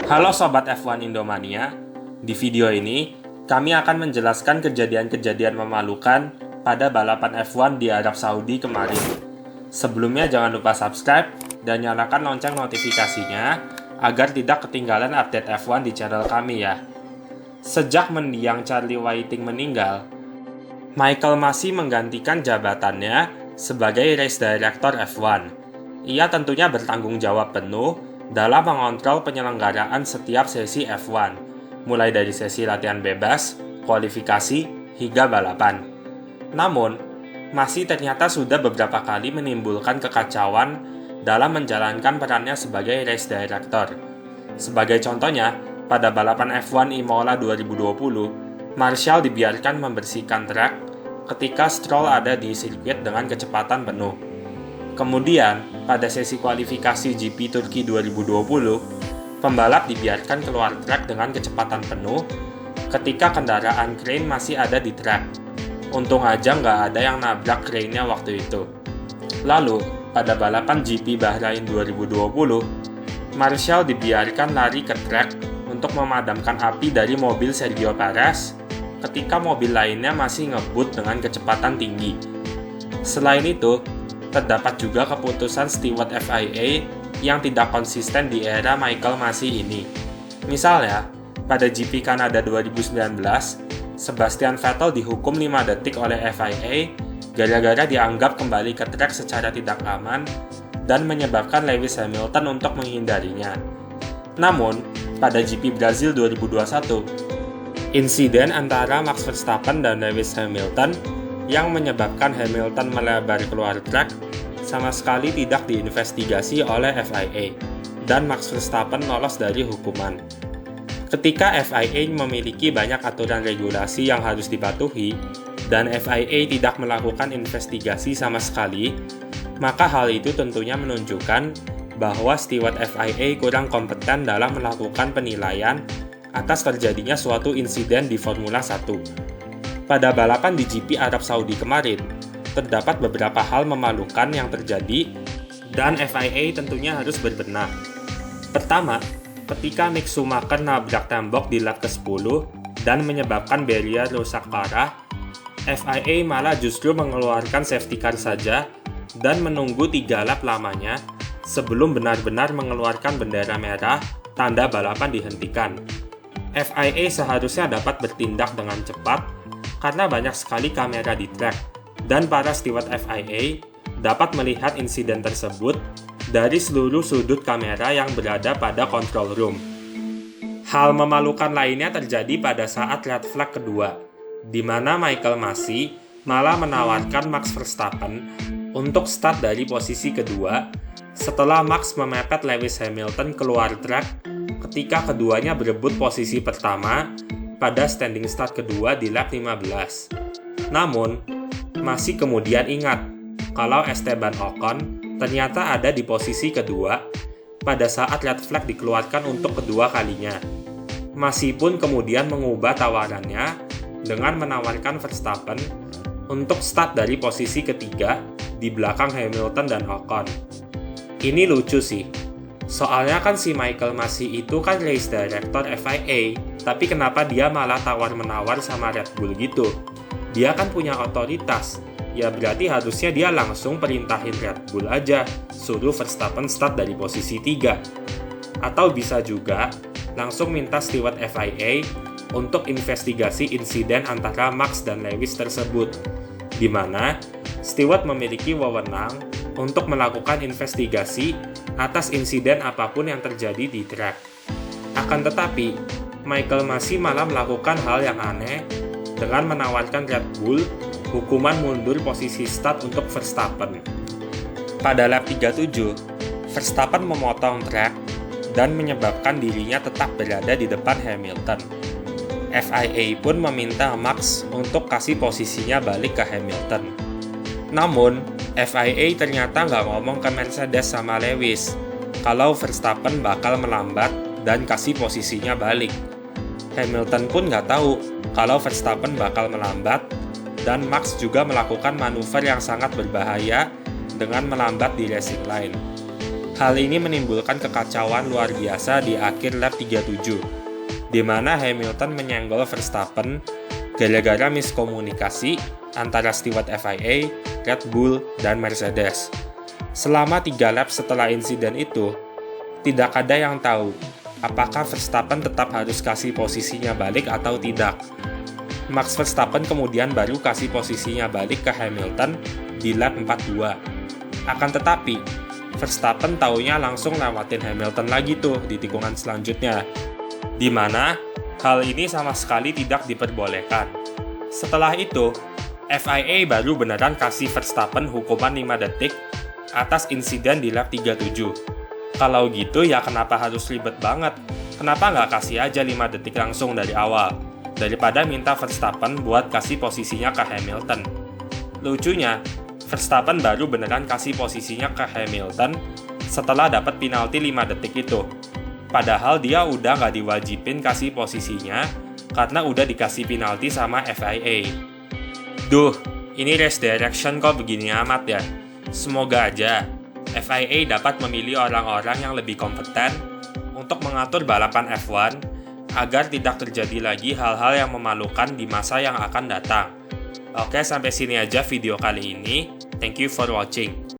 Halo Sobat F1 Indomania, di video ini kami akan menjelaskan kejadian-kejadian memalukan pada balapan F1 di Arab Saudi kemarin. Sebelumnya jangan lupa subscribe dan nyalakan lonceng notifikasinya agar tidak ketinggalan update F1 di channel kami ya. Sejak mendiang Charlie Whiting meninggal, Michael Masi menggantikan jabatannya sebagai Race Director F1. Ia tentunya bertanggung jawab penuh dalam mengontrol penyelenggaraan setiap sesi F1, mulai dari sesi latihan bebas, kualifikasi, hingga balapan. Namun, Masi ternyata sudah beberapa kali menimbulkan kekacauan dalam menjalankan perannya sebagai race director. Sebagai contohnya, pada balapan F1 Imola 2020, Marshall dibiarkan membersihkan trek ketika Stroll ada di sirkuit dengan kecepatan penuh. Kemudian, pada sesi kualifikasi GP Turki 2020, pembalap dibiarkan keluar trek dengan kecepatan penuh ketika kendaraan crane masih ada di trek. Untung aja nggak ada yang nabrak crane-nya waktu itu. Lalu, pada balapan GP Bahrain 2020, Marshall dibiarkan lari ke trek untuk memadamkan api dari mobil Sergio Perez ketika mobil lainnya masih ngebut dengan kecepatan tinggi. Selain itu, terdapat juga keputusan steward FIA yang tidak konsisten di era Michael Masi ini. Misalnya, pada GP Kanada 2019, Sebastian Vettel dihukum 5 detik oleh FIA gara-gara dianggap kembali ke trek secara tidak aman dan menyebabkan Lewis Hamilton untuk menghindarinya. Namun, pada GP Brazil 2021, insiden antara Max Verstappen dan Lewis Hamilton yang menyebabkan Hamilton melebar keluar trek sama sekali tidak diinvestigasi oleh FIA dan Max Verstappen lolos dari hukuman. Ketika FIA memiliki banyak aturan regulasi yang harus dipatuhi dan FIA tidak melakukan investigasi sama sekali, maka hal itu tentunya menunjukkan bahwa steward FIA kurang kompeten dalam melakukan penilaian atas terjadinya suatu insiden di Formula 1. Pada balapan di GP Arab Saudi kemarin, terdapat beberapa hal memalukan yang terjadi dan FIA tentunya harus berbenah. Pertama, ketika Mick Schumacher nabrak tembok di lap ke-10 dan menyebabkan barrier rusak parah, FIA malah justru mengeluarkan safety car saja dan menunggu 3 lap lamanya sebelum benar-benar mengeluarkan bendera merah tanda balapan dihentikan. FIA seharusnya dapat bertindak dengan cepat karena banyak sekali kamera di track, dan para steward FIA dapat melihat insiden tersebut dari seluruh sudut kamera yang berada pada control room. Hal memalukan lainnya terjadi pada saat red flag kedua, di mana Michael Masi malah menawarkan Max Verstappen untuk start dari posisi kedua setelah Max memepet Lewis Hamilton keluar track ketika keduanya berebut posisi pertama pada standing start kedua di lap 15. Namun, Masi kemudian ingat kalau Esteban Ocon ternyata ada di posisi kedua pada saat red flag dikeluarkan untuk kedua kalinya. Masi pun kemudian mengubah tawarannya dengan menawarkan Verstappen untuk start dari posisi ketiga di belakang Hamilton dan Ocon. Ini lucu sih. Soalnya kan si Michael Masi itu kan race director FIA, tapi kenapa dia malah tawar-menawar sama Red Bull gitu? Dia kan punya otoritas, ya berarti harusnya dia langsung perintahin Red Bull aja, suruh Verstappen start dari posisi 3. Atau bisa juga langsung minta steward FIA untuk investigasi insiden antara Max dan Lewis tersebut, di mana steward memiliki wewenang untuk melakukan investigasi atas insiden apapun yang terjadi di track. Akan tetapi, Michael Masi malah melakukan hal yang aneh dengan menawarkan Red Bull hukuman mundur posisi start untuk Verstappen. Pada lap 37, Verstappen memotong track dan menyebabkan dirinya tetap berada di depan Hamilton. FIA pun meminta Max untuk kasih posisinya balik ke Hamilton. Namun, FIA ternyata nggak ngomong ke Mercedes sama Lewis kalau Verstappen bakal melambat dan kasih posisinya balik. Hamilton pun nggak tahu kalau Verstappen bakal melambat dan Max juga melakukan manuver yang sangat berbahaya dengan melambat di racing line. Hal ini menimbulkan kekacauan luar biasa di akhir lap 37, di mana Hamilton menyenggol Verstappen gara-gara miskomunikasi antara steward FIA, Red Bull, dan Mercedes. Selama 3 lap setelah insiden itu, tidak ada yang tahu apakah Verstappen tetap harus kasih posisinya balik atau tidak. Max Verstappen kemudian baru kasih posisinya balik ke Hamilton di lap 42. Akan tetapi, Verstappen taunya langsung lewatin Hamilton lagi tuh di tikungan selanjutnya, di mana hal ini sama sekali tidak diperbolehkan. Setelah itu, FIA baru beneran kasih Verstappen hukuman 5 detik atas insiden di lap 37. Kalau gitu ya kenapa harus ribet banget? Kenapa nggak kasih aja 5 detik langsung dari awal? Daripada minta Verstappen buat kasih posisinya ke Hamilton. Lucunya, Verstappen baru beneran kasih posisinya ke Hamilton setelah dapat penalti 5 detik itu. Padahal dia udah nggak diwajibin kasih posisinya karena udah dikasih penalti sama FIA. Duh, ini race direction kok begini amat ya. Semoga aja FIA dapat memilih orang-orang yang lebih kompeten untuk mengatur balapan F1 agar tidak terjadi lagi hal-hal yang memalukan di masa yang akan datang. Oke, sampai sini aja video kali ini. Thank you for watching.